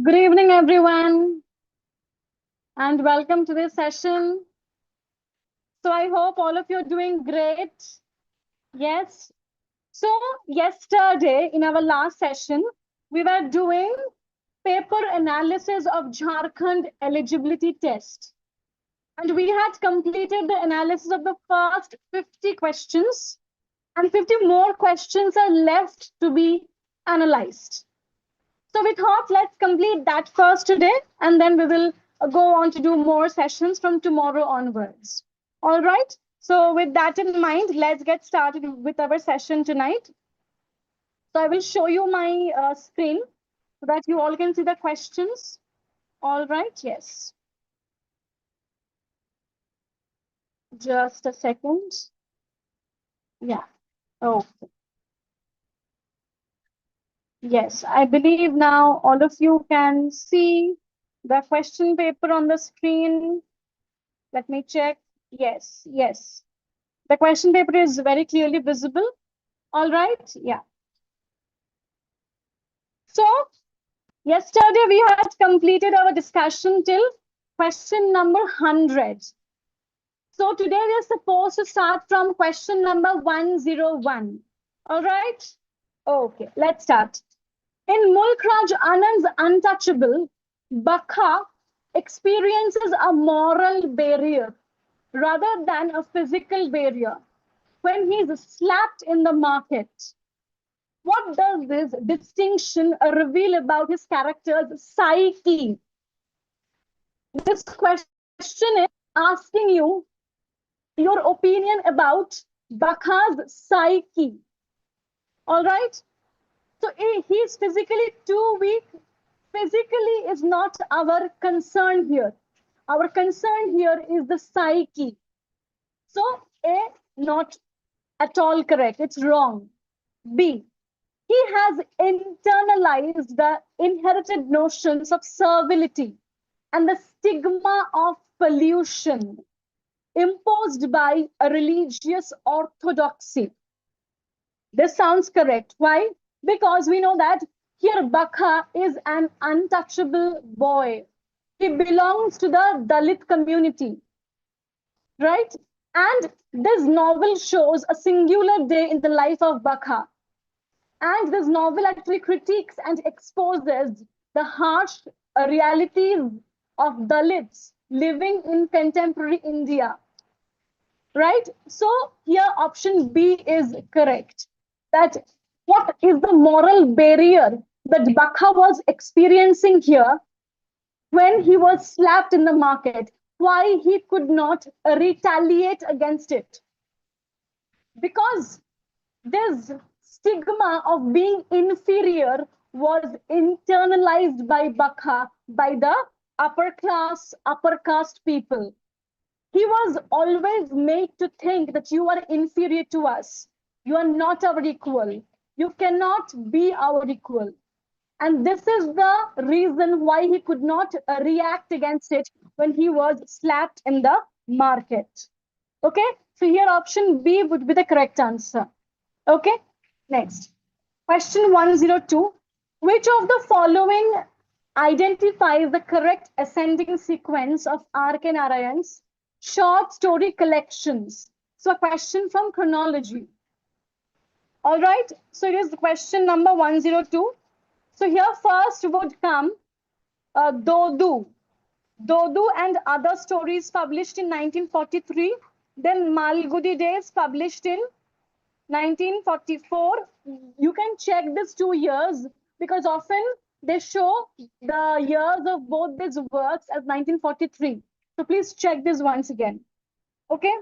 Good evening, everyone, and welcome to this session. So I hope all of you are doing great. Yes. So yesterday in our last session, we were doing paper analysis of Jharkhand eligibility test. And we had completed the analysis of the first 50 questions, and 50 more questions are left to be analyzed. So we thought let's complete that first today, and then we will go on to do more sessions from tomorrow onwards. All right. So with that in mind, let's get started with our session tonight. So I will show you my screen so that you all can see the questions. All right. Yes. Just a second. Yeah. Oh, yes. I believe now all of you can see the question paper on the screen. Let me check. Yes. Yes. The question paper is very clearly visible. All right. Yeah. So yesterday we had completed our discussion till question number 100. So today we are supposed to start from question number 101. All right. Okay. Let's start. In Mulk Raj Anand's Untouchable, Bakha experiences a moral barrier rather than a physical barrier when he's slapped in the market. What does this distinction reveal about his character's psyche? This question is asking you your opinion about Bakha's psyche. All right. So he is physically too weak. Physically is not our concern here. Our concern here is the psyche. So A, not at all correct. It's wrong. B, he has internalized the inherited notions of servility and the stigma of pollution imposed by a religious orthodoxy. This sounds correct. Why? Because we know that here Bakha is an untouchable boy. He belongs to the Dalit community, right? And this novel shows a singular day in the life of Bakha. And this novel actually critiques and exposes the harsh realities of Dalits living in contemporary India. Right? So here option B is correct. That what is the moral barrier that Bakha was experiencing here when he was slapped in the market? Why he could not retaliate against it? Because this stigma of being inferior was internalized by Bakha, by the upper caste people. He was always made to think that you are inferior to us. You are not our equal. You cannot be our equal. And this is the reason why he could not react against it when he was slapped in the market. Okay, so here option B would be the correct answer. Okay, next. Question 102. Which of the following identifies the correct ascending sequence of R.K. Narayan's short story collections? So a question from chronology. All right, so it is question number 102. So here first would come Dodu. Dodu and other stories published in 1943. Then Malgudi Days published in 1944. You can check these 2 years because often they show the years of both these works as 1943. So please check this once again. Okay.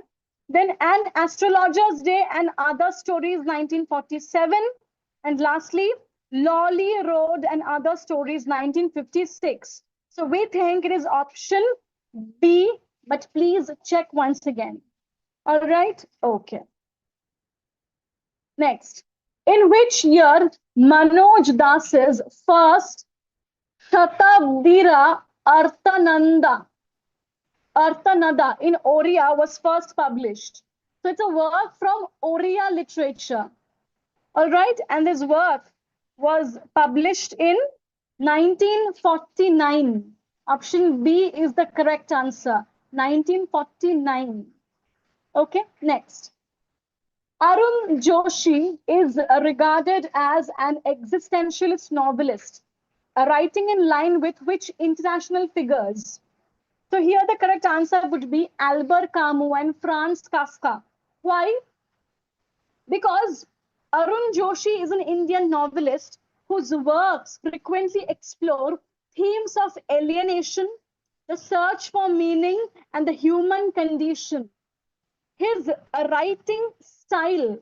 Then An Astrologer's Day and Other Stories 1947. And lastly, Lawley Road and Other Stories 1956. So we think it is option B, but please check once again. All right. Okay. Next, in which year Manoj Das's first Shatabdira Arthananda in Oriya was first published? So it's a work from Oriya literature. All right, and this work was published in 1949. Option B is the correct answer. 1949. Okay, next. Arun Joshi is regarded as an existentialist novelist, writing in line with which international figures? So here the correct answer would be Albert Camus and Franz Kafka. Why? Because Arun Joshi is an Indian novelist whose works frequently explore themes of alienation, the search for meaning, and the human condition. His writing style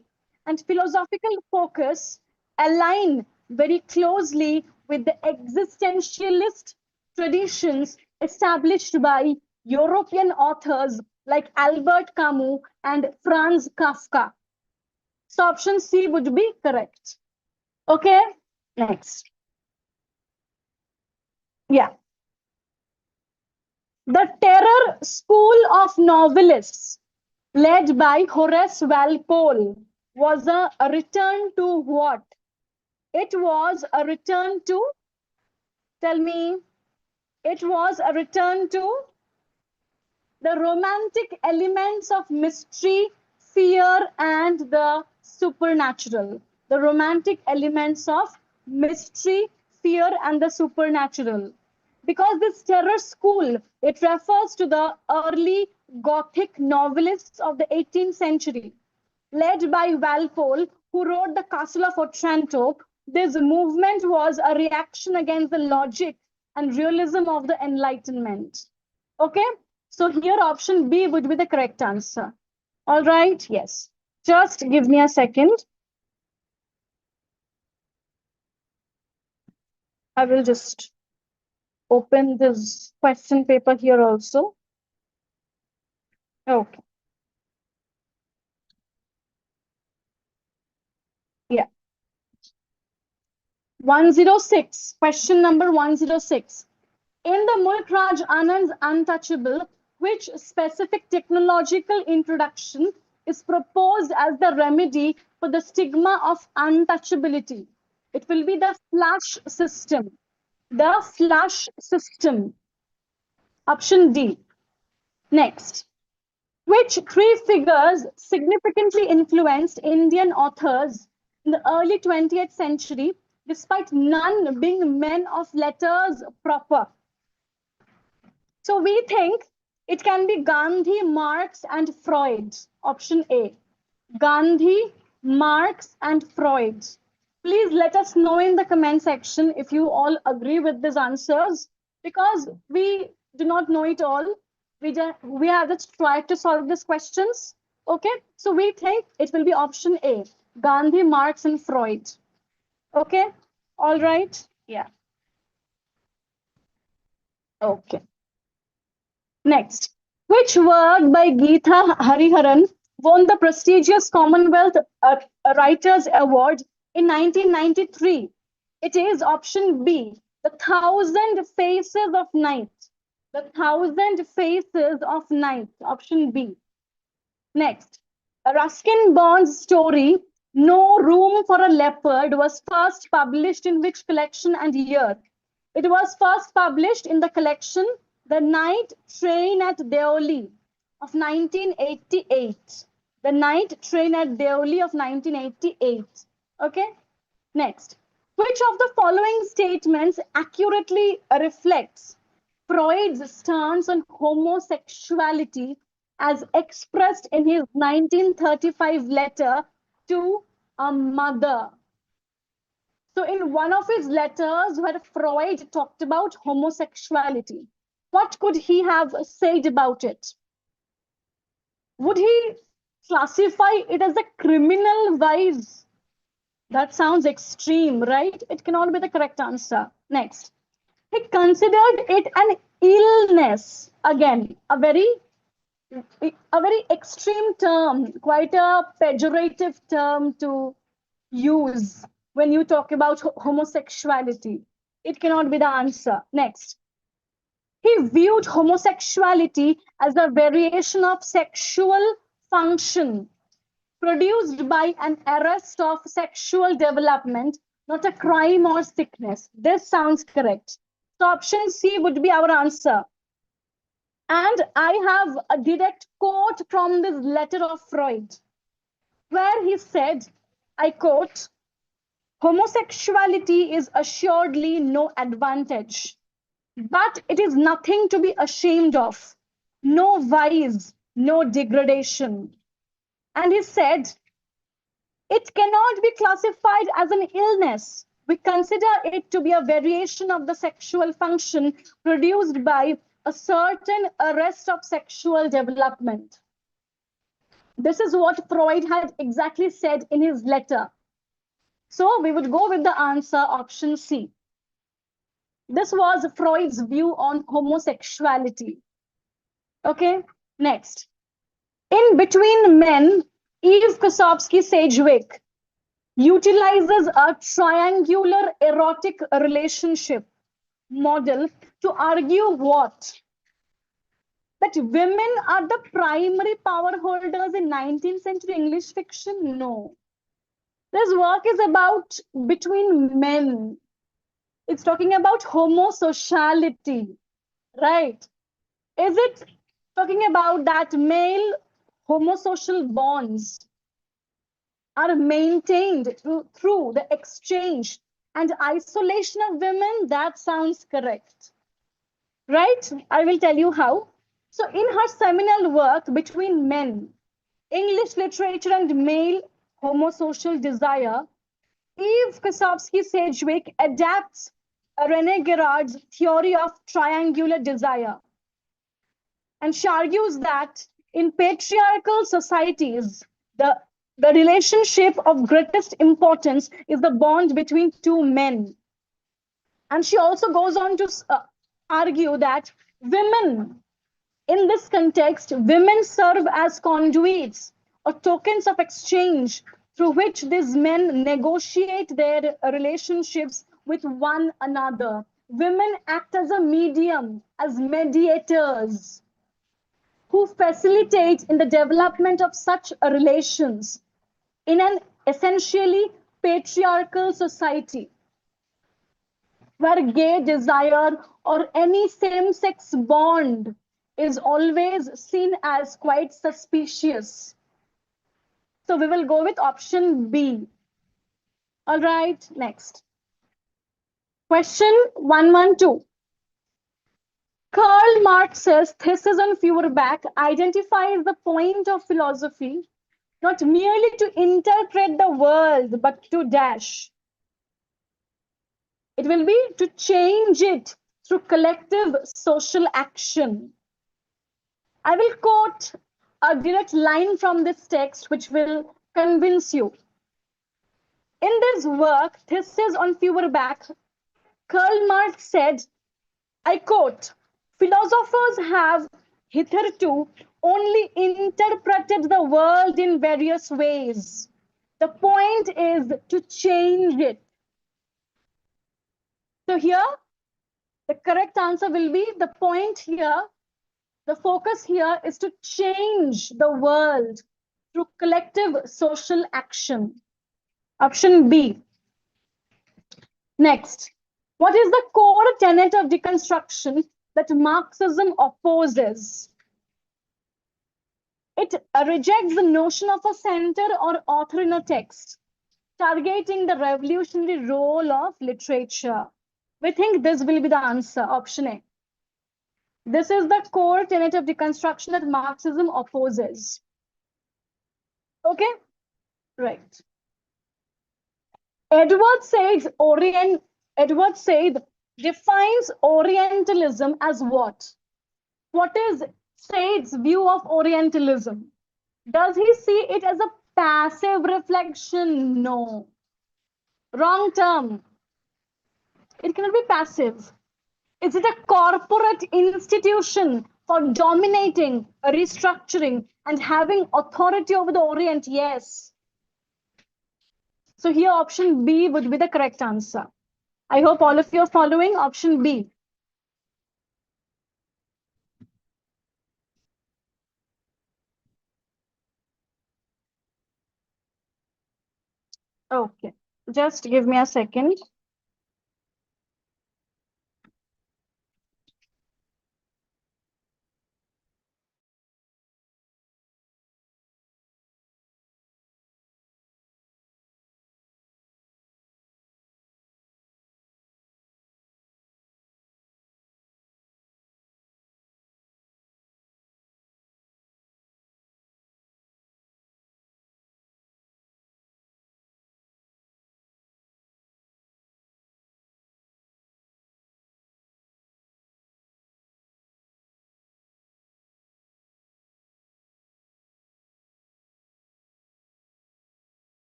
and philosophical focus align very closely with the existentialist traditions established by European authors like Albert Camus and Franz Kafka. So option C would be correct. Okay, next. Yeah. The Terror School of Novelists, led by Horace Walpole, was a return to what? It was a return to, tell me, it was a return to the romantic elements of mystery, fear, and the supernatural. The romantic elements of mystery, fear, and the supernatural. Because this terror school, it refers to the early Gothic novelists of the 18th century, led by Walpole, who wrote The Castle of Otranto. This movement was a reaction against the logic and realism of the Enlightenment. Okay, so here option B would be the correct answer. All right, yes. Just give me a second. I will just open this question paper here also. Okay. Yeah. 106, question number 106. In the Mulk Raj Anand's Untouchable, which specific technological introduction is proposed as the remedy for the stigma of untouchability? It will be the flush system. The flush system. Option D. Next. Which three figures significantly influenced Indian authors in the early 20th century, despite none being men of letters proper? So we think it can be Gandhi, Marx, and Freud. Option A. Gandhi, Marx, and Freud. Please let us know in the comment section if you all agree with these answers, because we do not know it all. We have just tried to solve these questions. Okay, so we think it will be option A, Gandhi, Marx, and Freud. Okay, all right, yeah. Okay. Next, which work by Geetha Hariharan won the prestigious Commonwealth Writers Award in 1993? It is option B, The Thousand Faces of Night. The Thousand Faces of Night, option B. Next, Ruskin Bond's story, No Room for a Leopard, was first published in which collection and year? It was first published in the collection The Night Train at Deoli of 1988. The Night Train at Deoli of 1988. Okay, next. Which of the following statements accurately reflects Freud's stance on homosexuality as expressed in his 1935 letter to a mother? So in one of his letters where Freud talked about homosexuality, what could he have said about it? Would he classify it as a criminal vice? That sounds extreme, right? It cannot be the correct answer. Next. He considered it an illness. Again, a very extreme term, quite a pejorative term to use when you talk about homosexuality. It cannot be the answer. Next. He viewed homosexuality as a variation of sexual function produced by an arrest of sexual development not a crime or sickness. This sounds correct. So option C would be our answer. And I have a direct quote from this letter of Freud, where he said, I quote, homosexuality is assuredly no advantage, but it is nothing to be ashamed of, no vice, no degradation. And he said, it cannot be classified as an illness. We consider it to be a variation of the sexual function produced by a certain arrest of sexual development. This is what Freud had exactly said in his letter. So we would go with the answer option C. This was Freud's view on homosexuality. Okay, next. In Between Men, Eve Kosofsky-Sedgwick utilizes a triangular erotic relationship model to argue what? That women are the primary power holders in 19th century English fiction? No. This work is about between men. It's talking about homosociality, right? Is it talking about that male homosocial bonds are maintained through the exchange and isolation of women? That sounds correct, right? I will tell you how. So, in her seminal work, Between Men, English Literature and Male Homosocial Desire, Eve Kosofsky-Sedgwick adapts René Girard's theory of triangular desire. And she argues that in patriarchal societies, the, the relationship of greatest importance is the bond between two men. And she also goes on to argue that women, in this context, women serve as conduits or tokens of exchange through which these men negotiate their relationships with one another. Women act as a medium, as mediators who facilitate in the development of such relations in an essentially patriarchal society where gay desire or any same-sex bond is always seen as quite suspicious. So we will go with option B. All right, next. Question 112. Karl Marx's thesis on Feuerbach identifies the point of philosophy not merely to interpret the world, but to dash. It will be to change it through collective social action. I will quote a direct line from this text which will convince you. In this work, Thesis on Feuerbach, Karl Marx said, I quote, philosophers have hitherto only interpreted the world in various ways. The point is to change it. So here, the correct answer will be the point here. The focus here is to change the world through collective social action. Option B. Next, what is the core tenet of deconstruction that Marxism opposes? It rejects the notion of a center or author in a text, targeting the revolutionary role of literature. We think this will be the answer, option A. This is the core tenet of deconstruction that Marxism opposes. Okay, right. Edward Said defines Orientalism as what? What is Said's view of Orientalism? Does he see it as a passive reflection? No. Wrong term. It cannot be passive. Is it a corporate institution for dominating, restructuring, and having authority over the Orient? Yes. So here option B would be the correct answer. I hope all of you are following option B. Okay, Just give me a second.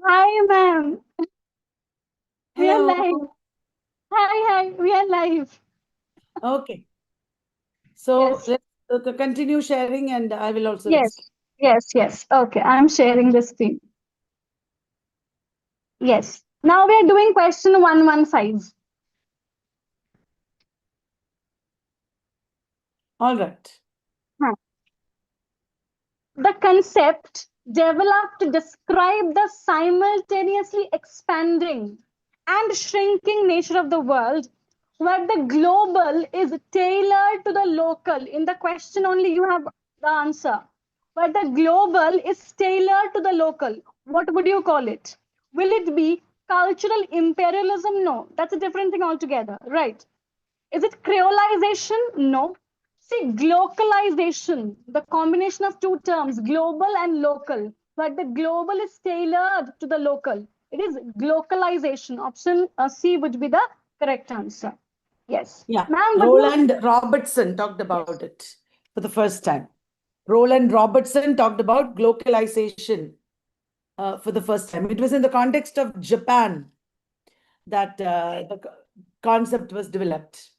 Hi, ma'am. We are live. Hello. Hi. We are live. Okay. So Yes. let's continue sharing, and I will also Yes. explain. Yes. Okay. I'm sharing the screen. Yes. Now we are doing question 115. All right. Huh. The concept developed to describe the simultaneously expanding and shrinking nature of the world, where the global is tailored to the local. In the question only, you have the answer. Where the global is tailored to the local. What would you call it? Will it be cultural imperialism? No, that's a different thing altogether, right? Is it creolization? No. See, globalization, the combination of two terms, global and local, but the global is tailored to the local. It is globalization. Option C would be the correct answer. Yes. Yeah. Ma'am, would you? Roland Robertson talked about Yes. it for the first time. Roland Robertson talked about globalization for the first time. It was in the context of Japan that the concept was developed.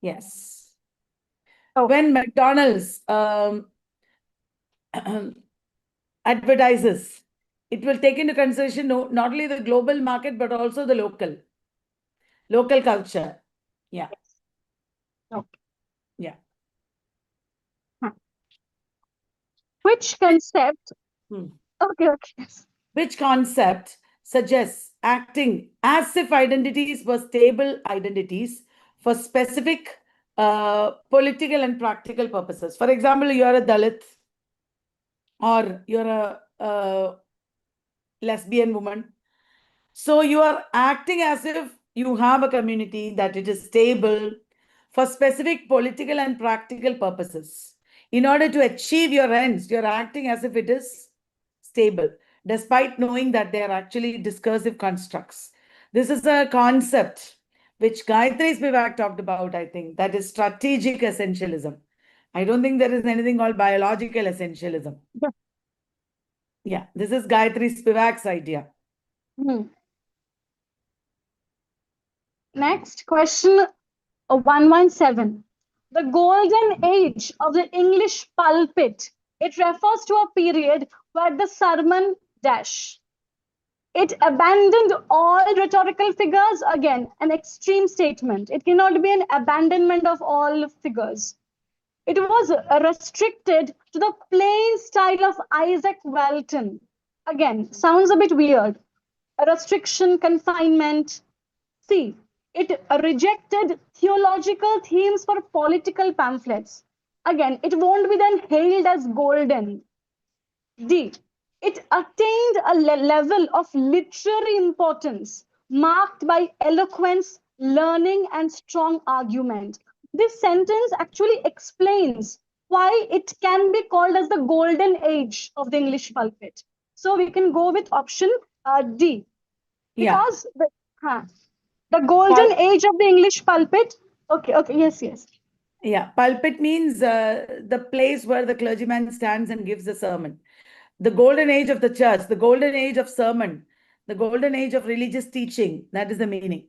Yes. Okay. When McDonald's advertises, it will take into consideration not only the global market but also the local culture. Yeah, Yes. Okay. yeah. Huh. Which concept? Hmm. Okay. Yes. Which concept suggests acting as if identities were stable identities for specific political and practical purposes? For example, you are a Dalit or you're a lesbian woman. So you are acting as if you have a community, that it is stable for specific political and practical purposes. In order to achieve your ends, you're acting as if it is stable, despite knowing that they are actually discursive constructs. This is a concept which Gayatri Spivak talked about, I think, that is strategic essentialism. I don't think there is anything called biological essentialism. Yes. Yeah, this is Gayatri Spivak's idea. Hmm. Next question 117. The golden age of the English pulpit. It refers to a period where the sermon dash. It abandoned all rhetorical figures. Again, an extreme statement. It cannot be an abandonment of all figures. It was restricted to the plain style of Isaac Walton. Again, sounds a bit weird. A restriction, confinement. See, it rejected theological themes for political pamphlets. Again, it won't be then hailed as golden. D. It attained a level of literary importance marked by eloquence, learning, and strong argument. This sentence actually explains why it can be called as the golden age of the English pulpit. So we can go with option D, Yeah. because the golden age of the English pulpit. Okay, yes. Yeah, pulpit means the place where the clergyman stands and gives the sermon. The golden age of the church, the golden age of sermon, the golden age of religious teaching. That is the meaning.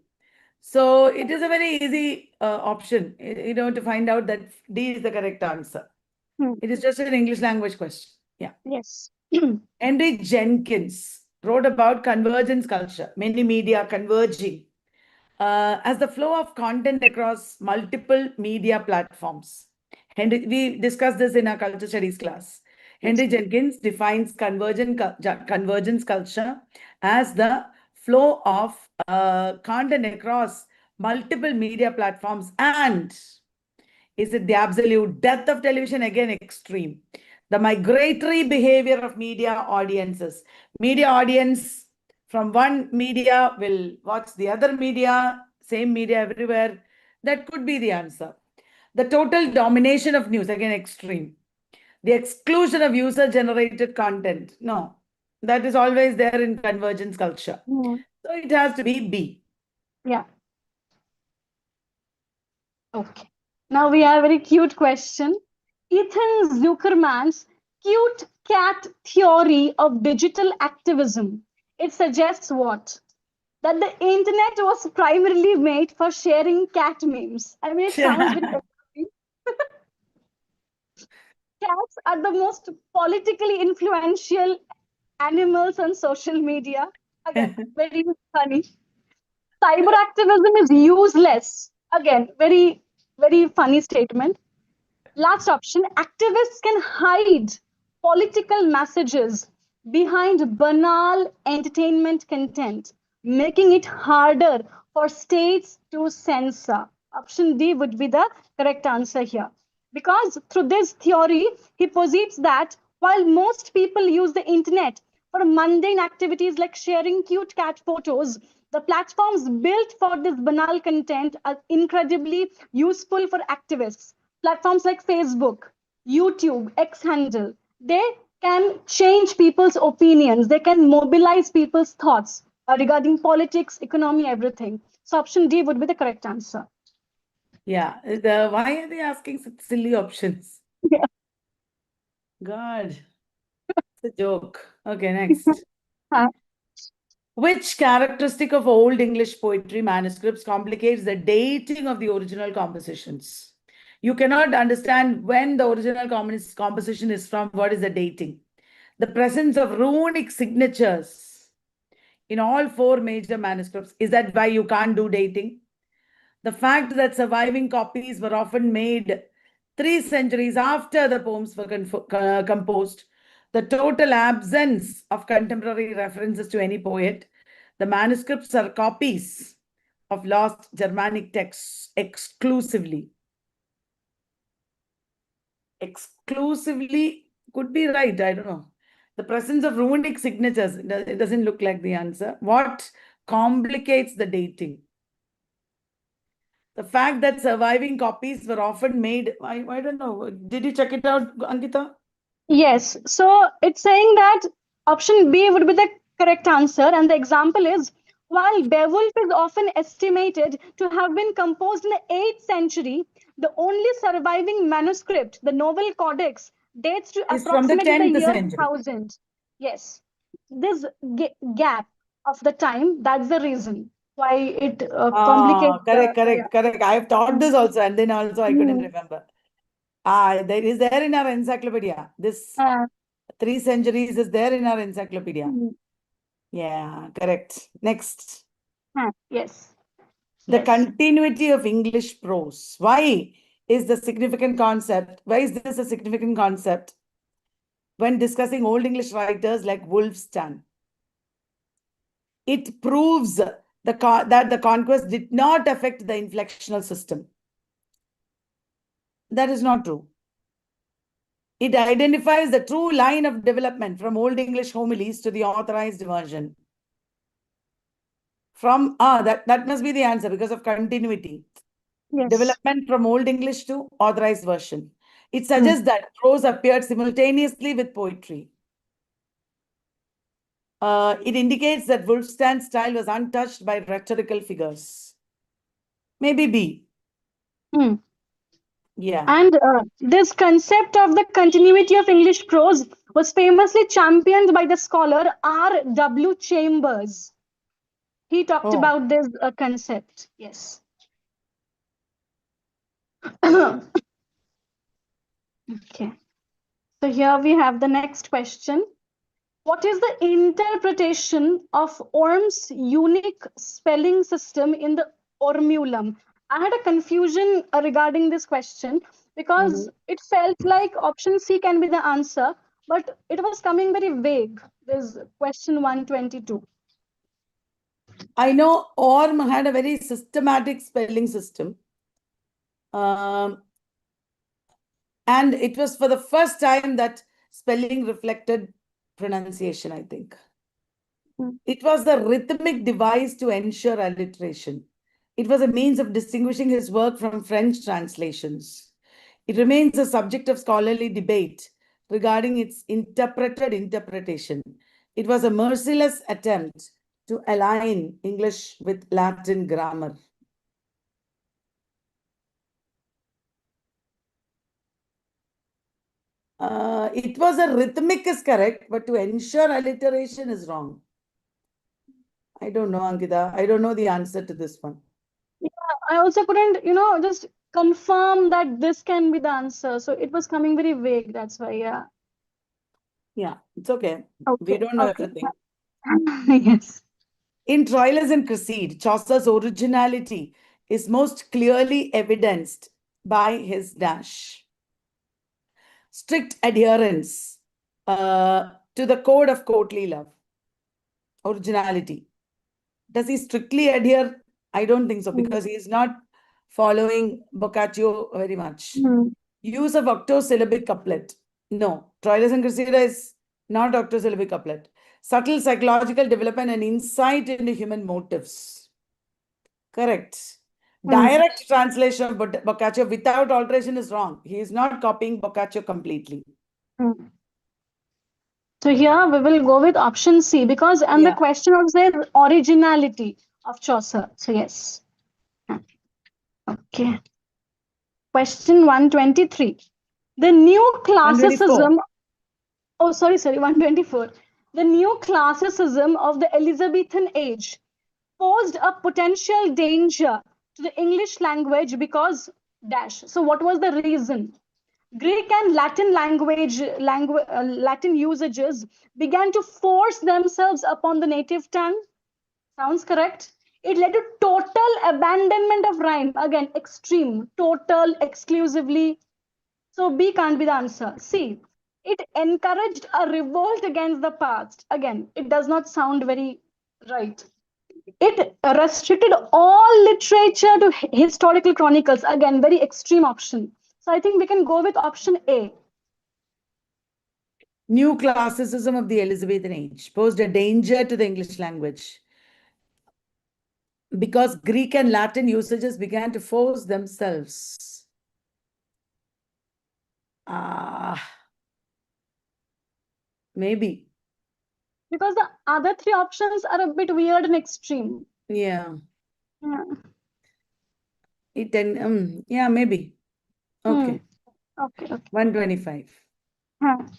So it is a very easy option, to find out that D is the correct answer. Hmm. It is just an English language question. Yeah. Yes. Henry Jenkins wrote about convergence culture, many media converging as the flow of content across multiple media platforms. We discussed this in our culture studies class. Henry Jenkins defines convergence culture as the flow of content across multiple media platforms, and is it the absolute death of television? Again, extreme. The migratory behavior of media audiences. Media audience from one media will watch the other media, same media everywhere. That could be the answer. The total domination of news, again, extreme. The exclusion of user-generated content. No, that is always there in convergence culture. Mm. So it has to be B. Yeah. Okay. Now we have a very cute question. Ethan Zuckerman's cute cat theory of digital activism. It suggests what? That the internet was primarily made for sharing cat memes. I mean, it sounds very extreme. Cats are the most politically influential animals on social media. Again, very funny. Cyber activism is useless. Again, very, very funny statement. Last option, activists can hide political messages behind banal entertainment content, making it harder for states to censor. Option D would be the correct answer here. Because through this theory, he posits that while most people use the internet for mundane activities like sharing cute cat photos, the platforms built for this banal content are incredibly useful for activists. Platforms like Facebook, YouTube, X handle, they can change people's opinions. They can mobilize people's thoughts regarding politics, economy, everything. So option D would be the correct answer. Yeah. Why are they asking such silly options? Yeah. God, it's a joke. Okay, next. Huh. Which characteristic of Old English poetry manuscripts complicates the dating of the original compositions? You cannot understand when the original composition is from. What is the dating? The presence of runic signatures in all four major manuscripts. Is that why you can't do dating? The fact that surviving copies were often made 3 centuries after the poems were composed, the total absence of contemporary references to any poet, the manuscripts are copies of lost Germanic texts exclusively. Exclusively could be right, I don't know. The presence of runic signatures, it doesn't look like the answer. What complicates the dating? The fact that surviving copies were often made, I don't know. Did you check it out, Ankita? Yes. So it's saying that option B would be the correct answer. And the example is while Beowulf is often estimated to have been composed in the 8th century, the only surviving manuscript, the Novel Codex, dates to It's from the approximately the 10th year century. 1000. Yes. This gap of the time, that's the reason why it complicates Correct, the. correct. I have thought this also, and then also I couldn't Mm. remember. There is there in our encyclopedia. This Uh, 3 centuries is there in our encyclopedia. mm. Yeah, correct. Next. Yes. The Yes. continuity of English prose. Why is the significant concept? Why is this a significant concept when discussing Old English writers like Wulfstan? It proves that the conquest did not affect the inflectional system. That is not true. It identifies the true line of development from Old English homilies to the authorized version. That must be the answer because of continuity. Yes. Development from Old English to authorized version. It suggests that prose appeared simultaneously with poetry. It indicates that Wulfstan's style was untouched by rhetorical figures. Maybe B. Mm. Yeah. And this concept of the continuity of English prose was famously championed by the scholar R.W. Chambers. He talked Oh. about this concept. Yes. Okay. So here we have the next question. What is the interpretation of Orm's unique spelling system in the ormulum. I had a confusion regarding this question because it felt like option C can be the answer, but it was coming very vague. This question 122. I know Orm had a very systematic spelling system. And it was for the first time that spelling reflected pronunciation, I think. It was the rhythmic device to ensure alliteration. It was a means of distinguishing his work from French translations. It remains a subject of scholarly debate regarding its interpreted interpretation. It was a merciless attempt to align English with Latin grammar. It was a rhythmic is correct, but to ensure alliteration is wrong. I don't know, Ankita. I don't know the answer to this one. Yeah, I also couldn't, just confirm that this can be the answer. So it was coming very vague. That's why, yeah. Yeah, it's okay. We Okay, don't know okay. everything. Yes. In Troilus and Cresside, Chaucer's originality is most clearly evidenced by his dash. Strict adherence to the code of courtly love. Originality. Does he strictly adhere? I don't think so, because he is not following Boccaccio very much. Use of octosyllabic couplet. No, Troilus and Cressida is not octosyllabic couplet. Subtle psychological development and insight into human motives. Correct. Direct translation of Boccaccio without alteration is wrong. He is not copying Boccaccio completely. So here we will go with option C because and the question was the originality of Chaucer. So yes. Okay. Question 123. The new 124. classicism. Oh, sorry, 124. The new classicism of the Elizabethan age posed a potential danger to the English language because dash. So what was the reason? Greek and Latin Latin usages began to force themselves upon the native tongue. Sounds correct. It led to total abandonment of rhyme. Again, extreme, total, exclusively. So B can't be the answer. C. It encouraged a revolt against the past. Again, it does not sound very right. It restricted all literature to historical chronicles. Again, very extreme option. So I think we can go with option A. New classicism of the Elizabethan age posed a danger to the English language because Greek and Latin usages began to force themselves. Maybe. Because the other three options are a bit weird and extreme. Yeah. Yeah. Yeah, maybe. Okay. Okay. 125.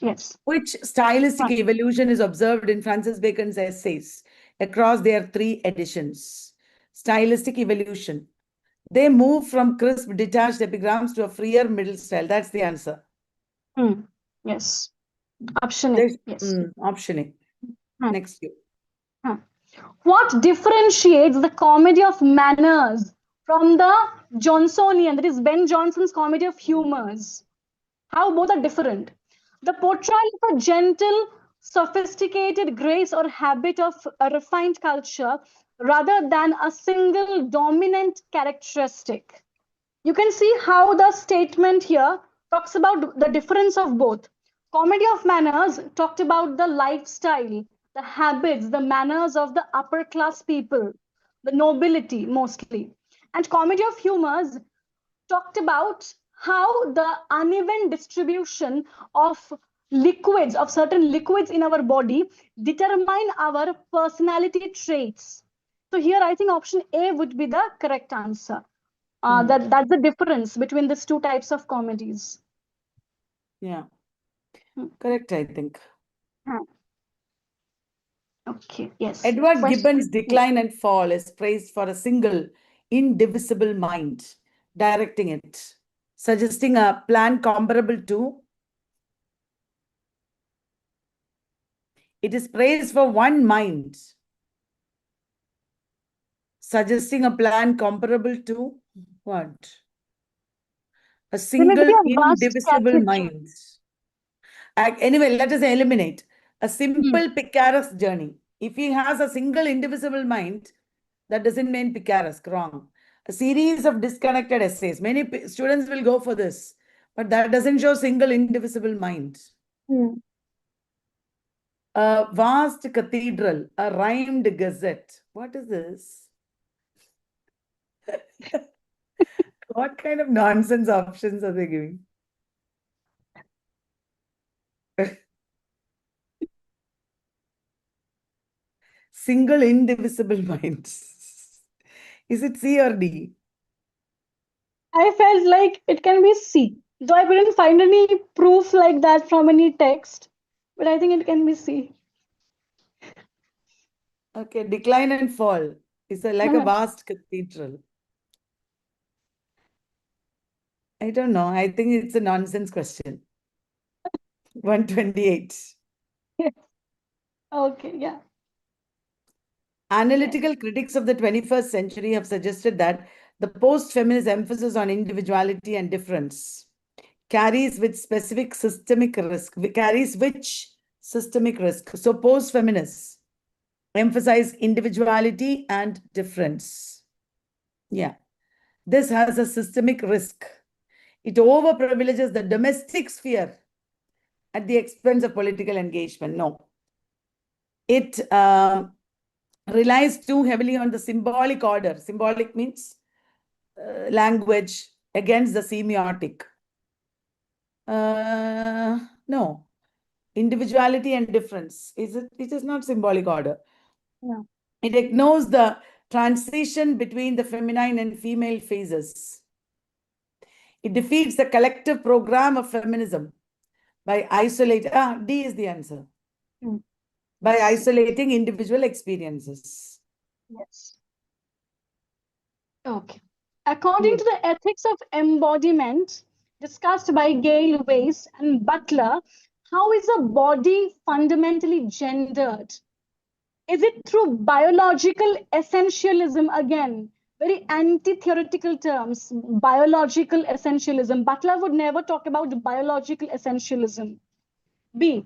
Yes. Which stylistic evolution is observed in Francis Bacon's essays across their 3 editions? Stylistic evolution. They move from crisp, detached epigrams to a freer middle style. That's the answer. Yes. Option A. Yes. Option A. Next you. What differentiates the comedy of manners from the Johnsonian, that is Ben Jonson's comedy of humors? How both are different. The portrayal of a gentle, sophisticated grace or habit of a refined culture rather than a single dominant characteristic. You can see how the statement here talks about the difference of both. Comedy of manners talked about the lifestyle, the habits, the manners of the upper class people, the nobility mostly. And comedy of humors talked about how the uneven distribution of liquids, of certain liquids in our body, determine our personality traits. So here I think option A would be the correct answer. That's the difference between these two types of comedies. Yeah. Correct, I think. Okay, yes. Edward Gibbon's Decline and Fall is praised for a single, indivisible mind directing it, suggesting a plan comparable to. It is praised for one mind, suggesting a plan comparable to what? A There may be single a vast indivisible cathedral. mind. Anyway, let us eliminate a simple picaresque journey. If he has a single indivisible mind, that doesn't mean picaresque, wrong. A series of disconnected essays. Many students will go for this, but that doesn't show single indivisible mind. A vast cathedral, a rhymed gazette. What is this? What kind of nonsense options are they giving? Single indivisible mind. Is it C or D? I felt like it can be C. Though I couldn't find any proof like that from any text, but I think it can be C. Okay, decline and fall. It's like a vast cathedral. I don't know. I think it's a nonsense question. 128. Okay, yeah. Analytical critics of the 21st century have suggested that the post-feminist emphasis on individuality and difference carries which systemic risk. So post-feminists emphasize individuality and difference. Yeah. This has a systemic risk. It overprivileges the domestic sphere at the expense of political engagement. No. It relies too heavily on the symbolic order. Symbolic means language against the semiotic. No. Individuality and difference. It is not symbolic order. No. It ignores the transition between the feminine and female phases. It defeats the collective program of feminism by isolating. D is the answer. By isolating individual experiences. Yes. Okay. According to the ethics of embodiment discussed by Gail Weiss and Butler, how is a body fundamentally gendered? Is it through biological essentialism again? Very anti-theoretical terms, biological essentialism. Butler would never talk about biological essentialism. B,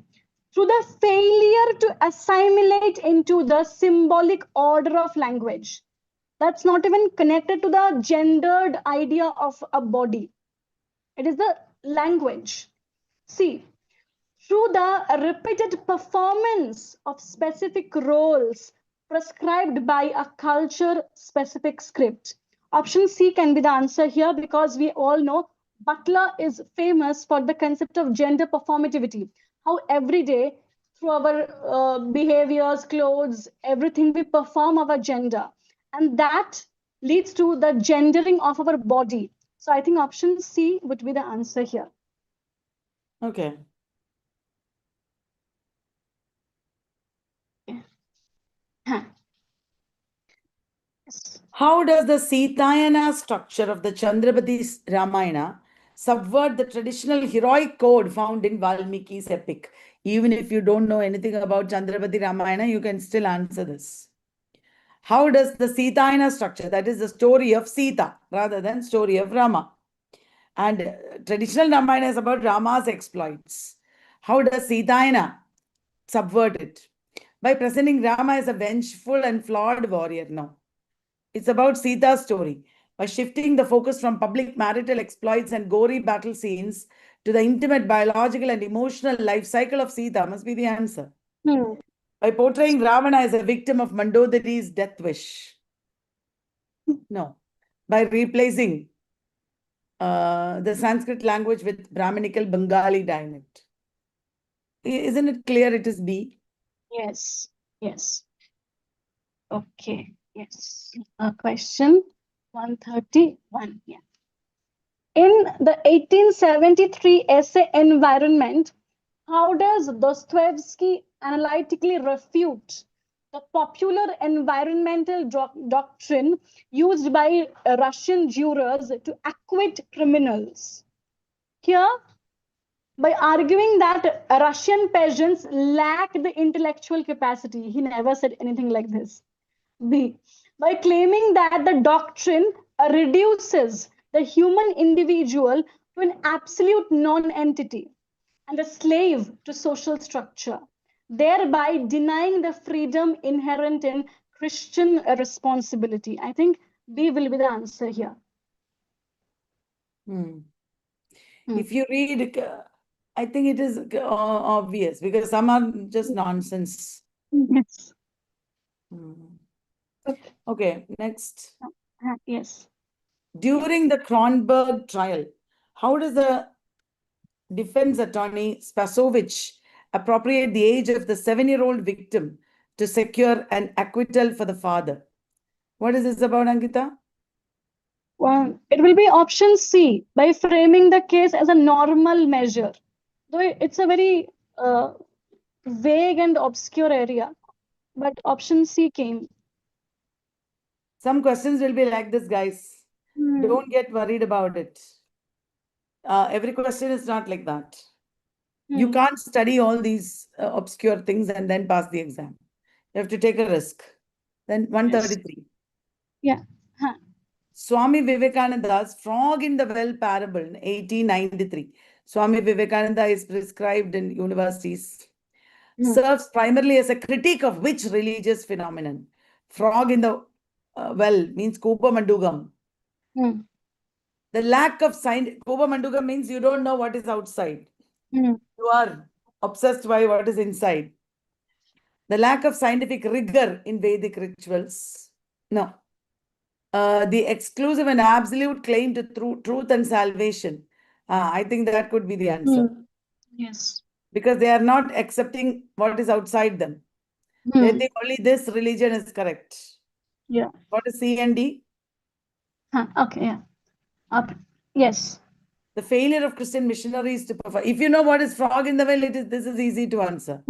through the failure to assimilate into the symbolic order of language. That's not even connected to the gendered idea of a body. It is the language. C, through the repeated performance of specific roles prescribed by a culture-specific script. Option C can be the answer here because we all know Butler is famous for the concept of gender performativity. How every day, through our behaviors, clothes, everything, we perform our gender. And that leads to the gendering of our body. So I think option C would be the answer here. Okay. How does the Sitayana structure of the Chandrapati Ramayana subvert the traditional heroic code found in Valmiki's epic? Even if you don't know anything about Chandrapati Ramayana, you can still answer this. How does the Sitayana structure, that is the story of Sita rather than story of Rama, and traditional Ramayana is about Rama's exploits. How does Sitayana subvert it? By presenting Rama as a vengeful and flawed warrior. No. It's about Sita's story. By shifting the focus from public marital exploits and gory battle scenes to the intimate biological and emotional life cycle of Sita must be the answer. By portraying Ravana as a victim of Mandodari's death wish. No. By replacing the Sanskrit language with Brahminical Bengali dialect. Isn't it clear it is B? Yes, yes. Okay, yes. Question 131. Yeah. In the 1873 essay Environment, how does Dostoevsky analytically refute the popular environmental doctrine used by Russian jurors to acquit criminals? Here, by arguing that Russian peasants lack the intellectual capacity. He never said anything like this. B, by claiming that the doctrine reduces the human individual to an absolute non-entity and a slave to social structure, thereby denying the freedom inherent in Christian responsibility. I think B will be the answer here. If you read, I think it is obvious because some are just nonsense. Yes. Okay, next. Yes. During the Kronberg trial, how does the defense attorney Spasovich appropriate the age of the 7-year-old victim to secure an acquittal for the father? What is this about, Ankita? Well, it will be option C, by framing the case as a normal measure. Though it's a very vague and obscure area, but option C came. Some questions will be like this, guys. Don't get worried about it. Every question is not like that. You can't study all these obscure things and then pass the exam. You have to take a risk. Then 133. Yeah. Huh. Swami Vivekananda's frog in the well parable in 1893. Swami Vivekananda is prescribed in universities. Serves primarily as a critique of which religious phenomenon? Frog in the well means Kupa Mandugam. The lack of sign, Kupa Mandugam means you don't know what is outside. You are obsessed by what is inside. The lack of scientific rigor in Vedic rituals. No. The exclusive and absolute claim to truth and salvation. I think that could be the answer. Yes. Because they are not accepting what is outside them. They think only this religion is correct. Yeah. What is C and D? Okay. Yeah. Yes. The failure of Christian missionaries to perform. If you know what is frog in the well, this is easy to answer.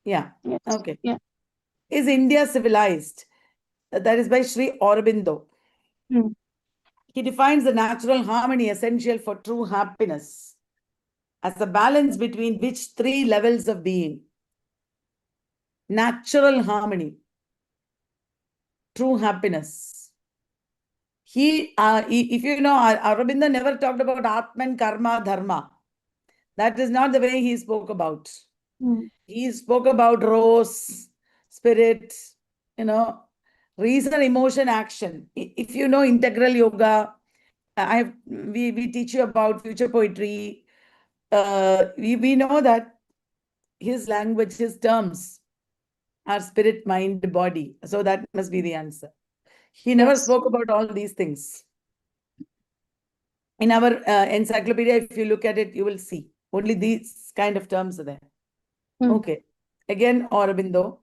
Yeah. Yes. Okay. Yeah. Is India civilized? That is by Sri Aurobindo. He defines the natural harmony essential for true happiness as a balance between which 3 levels of being? Natural harmony, true happiness. If you know, Aurobindo never talked about Atman, Karma, Dharma. That is not the way he spoke about. He spoke about rose, spirit, reason, emotion, action. If you know integral yoga, we teach you about future poetry. We know that his language, his terms are spirit, mind, body. So that must be the answer. He never spoke about all these things. In our encyclopedia, if you look at it, you will see only these kind of terms are there. Okay. Again, Aurobindo.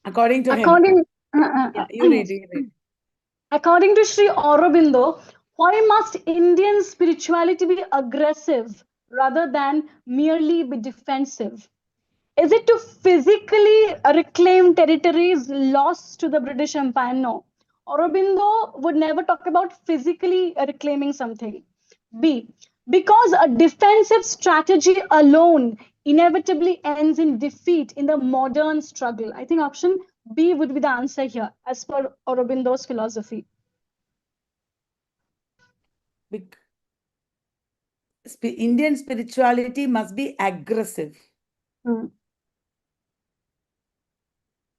According to him. You read. According to Sri Aurobindo, why must Indian spirituality be aggressive rather than merely be defensive? Is it to physically reclaim territories lost to the British Empire? No. Aurobindo would never talk about physically reclaiming something. B. Because a defensive strategy alone inevitably ends in defeat in the modern struggle. I think option B would be the answer here, as per Aurobindo's philosophy. Indian spirituality must be aggressive.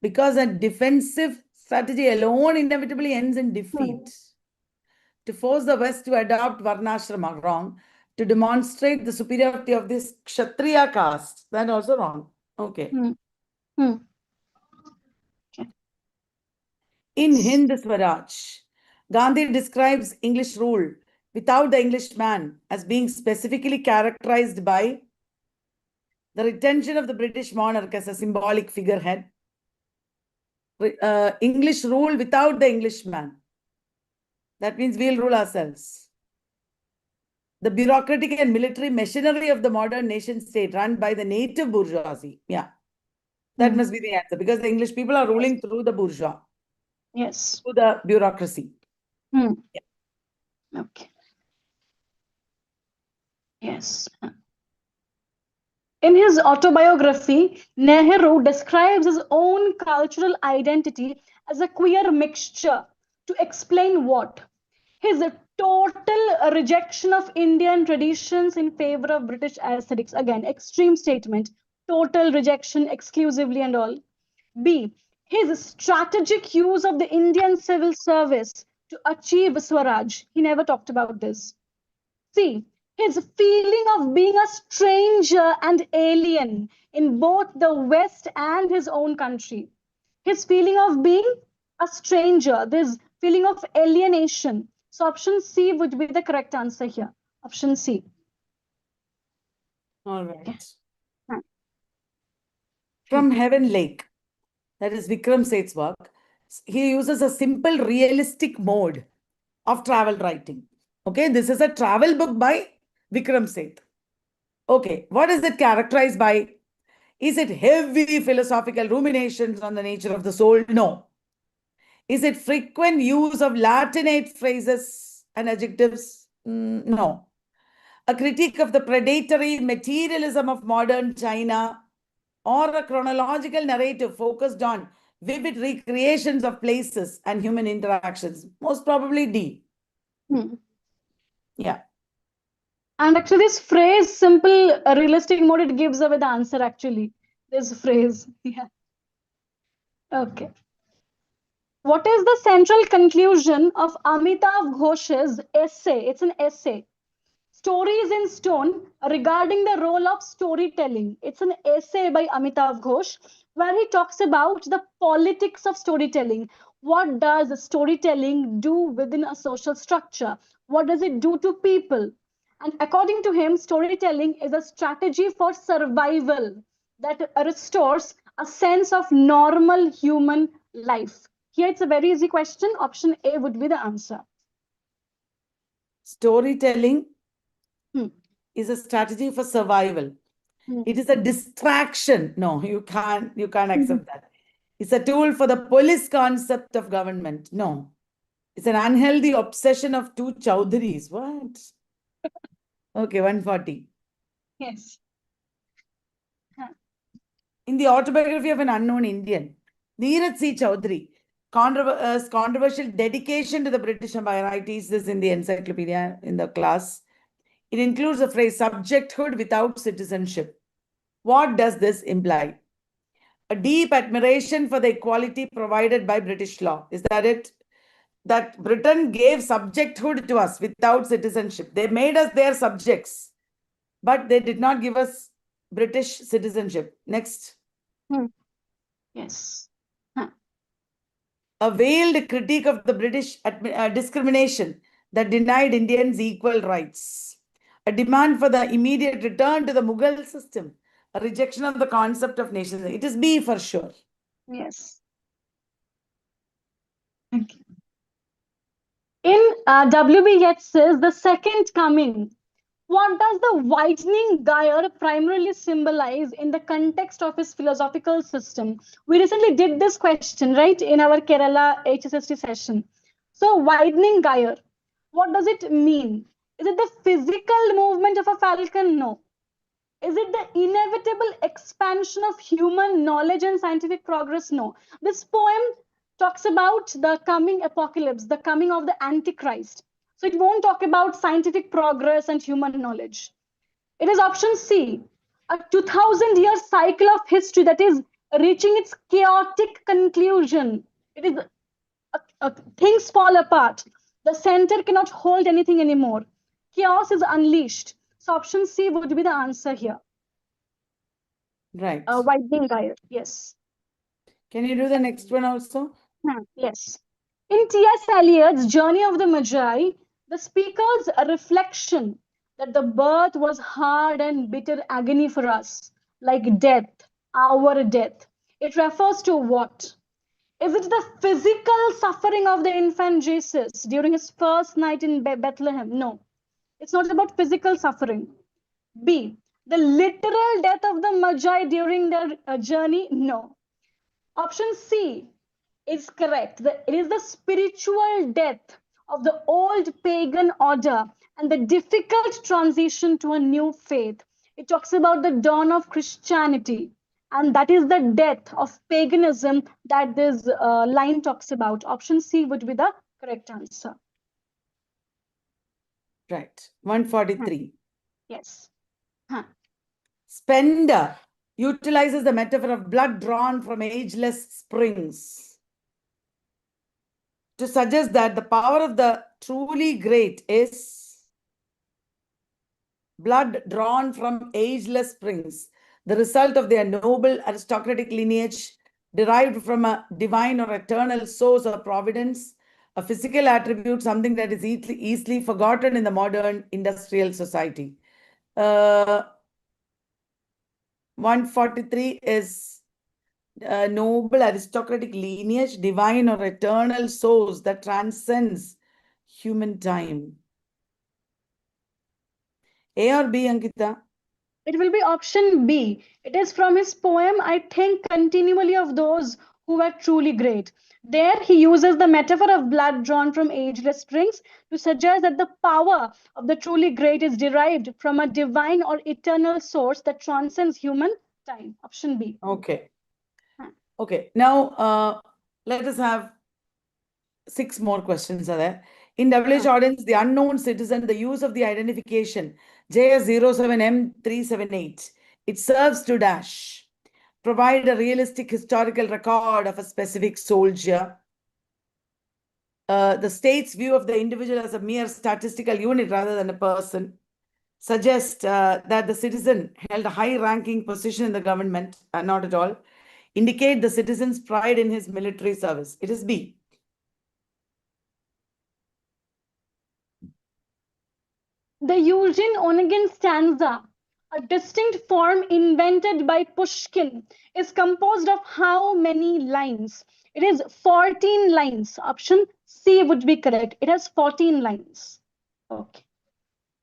Because a defensive strategy alone inevitably ends in defeat. To force the West to adopt Varnashrama, wrong. To demonstrate the superiority of this Kshatriya caste, that also wrong. Okay. In Hind Swaraj, Gandhi describes English rule without the Englishman as being specifically characterized by the retention of the British monarch as a symbolic figurehead, English rule without the Englishman. That means we'll rule ourselves. The bureaucratic and military machinery of the modern nation state run by the native bourgeoisie. Yeah. That must be the answer because the English people are ruling through the bourgeois. Yes. Through the bureaucracy. Yeah. Okay. Yes. In his autobiography, Nehru describes his own cultural identity as a queer mixture to explain what? His total rejection of Indian traditions in favor of British aesthetics. Again, extreme statement. Total rejection exclusively and all. B. His strategic use of the Indian civil service to achieve Swaraj. He never talked about this. C. His feeling of being a stranger and alien in both the West and his own country. His feeling of being a stranger, this feeling of alienation. So option C would be the correct answer here. Option C. All Okay. right. From Heaven Lake, that is Vikram Seth's work, he uses a simple realistic mode of travel writing. Okay, this is a travel book by Vikram Seth. Okay, what is it characterized by? Is it heavy philosophical ruminations on the nature of the soul? No. Is it frequent use of Latinate phrases and adjectives? No. A critique of the predatory materialism of modern China, or a chronological narrative focused on vivid recreations of places and human interactions? Most probably D. Yeah. And actually, this phrase, simple, realistic mode, it gives away the answer actually. This phrase. Yeah. Okay. What is the central conclusion of Amitav Ghosh's essay? It's an essay. Stories in Stone regarding the role of storytelling. It's an essay by Amitav Ghosh where he talks about the politics of storytelling. What does storytelling do within a social structure? What does it do to people? And according to him, storytelling is a strategy for survival that restores a sense of normal human life. Here it's a very easy question. Option A would be the answer. Storytelling is a strategy for survival. It is a distraction. No, you can't accept that. It's a tool for the police concept of government. No. It's an unhealthy obsession of two Chowdhuris. What? Okay, 140. Yes. In the autobiography of an unknown Indian, Neeraj C. Chowdhury, controversial dedication to the British Empire. I teach this in the encyclopedia in the class. It includes the phrase subjecthood without citizenship. What does this imply? A deep admiration for the equality provided by British law. Is that it? That Britain gave subjecthood to us without citizenship. They made us their subjects, but they did not give us British citizenship. Next. Yes. A veiled critique of the British discrimination that denied Indians equal rights. A demand for the immediate return to the Mughal system. A rejection of the concept of nation. It is B for sure. Yes. Thank you. In W.B. Yeats's The Second Coming, what does the widening gyre primarily symbolize in the context of his philosophical system? We recently did this question, right, in our Kerala HSST session. So, widening gyre, what does it mean? Is it the physical movement of a falcon? No. Is it the inevitable expansion of human knowledge and scientific progress? No. This poem talks about the coming apocalypse, the coming of the Antichrist. So it won't talk about scientific progress and human knowledge. It is option C, a 2000-year cycle of history that is reaching its chaotic conclusion. It is things fall apart. The center cannot hold anything anymore. Chaos is unleashed. So option C would be the answer here. Right. Widening gyre, yes. Can you do the next one also? Yes. In T.S. Eliot's Journey of the Magi, the speaker's reflection that the birth was hard and bitter agony for us, like death, our death. It refers to what? Is it the physical suffering of the infant Jesus during his first night in Bethlehem? No, it's not about physical suffering. B, the literal death of the Magi during their journey? No. Option C is correct. It is the spiritual death of the old pagan order and the difficult transition to a new faith. It talks about the dawn of Christianity, and that is the death of paganism that this line talks about. Option C would be the correct answer. Right. 143. Yes. Huh. Spender utilizes the metaphor of blood drawn from ageless springs to suggest that the power of the truly great is blood drawn from ageless springs, the result of their noble aristocratic lineage derived from a divine or eternal source or providence, a physical attribute, something that is easily forgotten in the modern industrial society. 143 is noble aristocratic lineage, divine or eternal source that transcends human time. A or B, Ankita? It will be option B. It is from his poem, I think continually of those who were truly great. There he uses the metaphor of blood drawn from ageless springs to suggest that the power of the truly great is derived from a divine or eternal source that transcends human time. Option B. Okay. Okay. Now, let us have 6 more questions are there. In WH audience, the unknown citizen, the use of the identification JS07M378, it serves to dash, provide a realistic historical record of a specific soldier. The state's view of the individual as a mere statistical unit rather than a person, suggest that the citizen held a high-ranking position in the government, not at all, indicate the citizen's pride in his military service. It is B. The Eugene Onegin stanza, a distinct form invented by Pushkin, is composed of how many lines? It is 14 lines. Option C would be correct. It has 14 lines. Okay.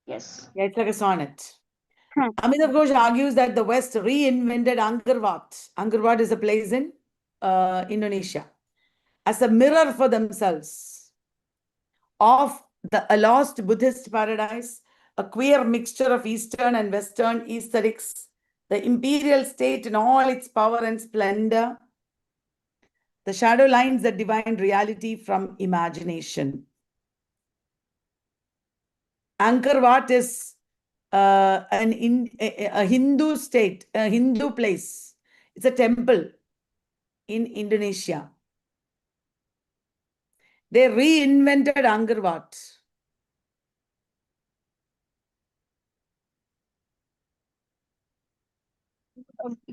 Yes. Yeah, it's like a sonnet. Amitav Ghosh argues that the West reinvented Angkor. Angkor Wat is a place in Indonesia as a mirror for themselves of a lost Buddhist paradise, a queer mixture of Eastern and Western aesthetics, the imperial state in all its power and splendor, the shadow lines that divine reality from imagination. Angkor Wat is a Hindu state, a Hindu place. It's a temple in Indonesia. They reinvented Angkor Wat.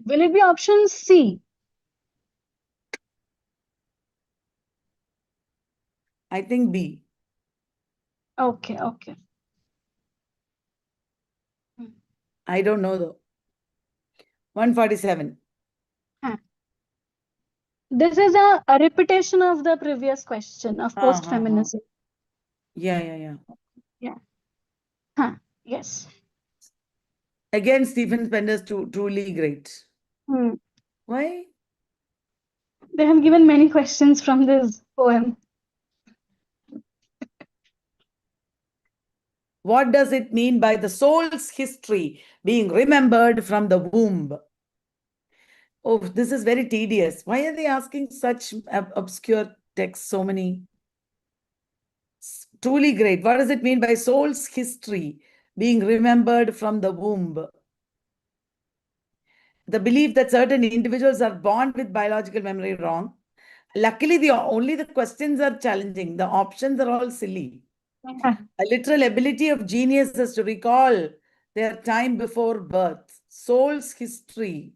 Will it be option C? I think B. Okay, okay. I don't know though. 147. This is a repetition of the previous question of post-feminism. Yeah. Yes. Again, Stephen Spencer's truly great. Why? They have given many questions from this poem. What does it mean by the soul's history being remembered from the womb? Oh, this is very tedious. Why are they asking such obscure texts, so many? Truly great. What does it mean by soul's history being remembered from the womb? The belief that certain individuals are born with biological memory, wrong. Luckily, only the questions are challenging. The options are all silly. A literal ability of geniuses to recall their time before birth. Soul's history.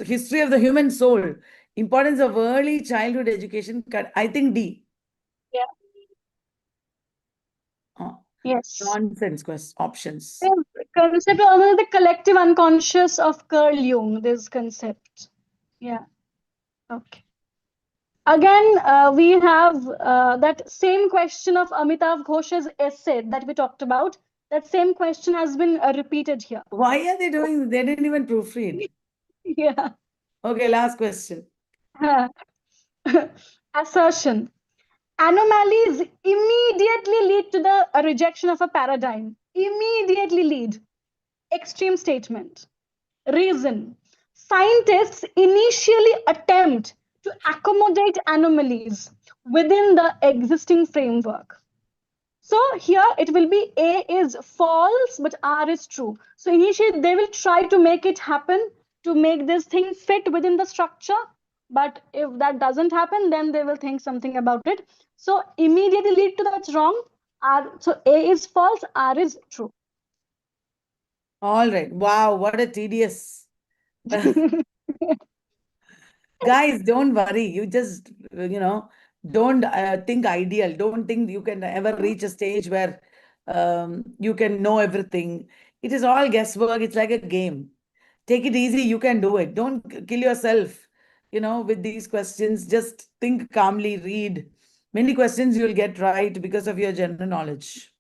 History of the human soul. Importance of early childhood education. I think D. Yeah. Yes. Nonsense options. Concept of the collective unconscious of Carl Jung, this concept. Yeah. Okay. Again, we have that same question of Amitav Ghosh's essay that we talked about. That same question has been repeated here. Why are they doing? They didn't even proofread. Yeah. Okay, last question. Assertion. Anomalies immediately lead to the rejection of a paradigm. Immediately lead. Extreme statement. Reason. Scientists initially attempt to accommodate anomalies within the existing framework. So here it will be A is false, but R is true. So initially they will try to make it happen to make this thing fit within the structure. But if that doesn't happen, then they will think something about it. So immediately lead to that's wrong. So A is false, R is true. All right. Wow, what a tedious. Guys, don't worry. You just, don't think ideal. Don't think you can ever reach a stage where you can know everything. It is all guesswork. It's like a game. Take it easy. You can do it. Don't kill yourself, with these questions. Just think calmly, read. Many questions you'll get right because of your general knowledge.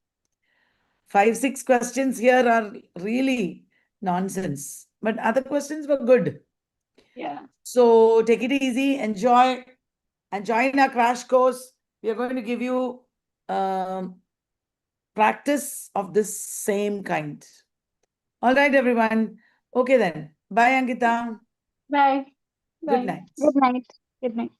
5, 6 questions here are really nonsense, but other questions were good. Yeah. So take it easy, enjoy, and join our crash course. We are going to give you practice of this same kind. All right, everyone. Okay, then. Bye, Ankita. Bye. Good Bye. night. Good night. Good night.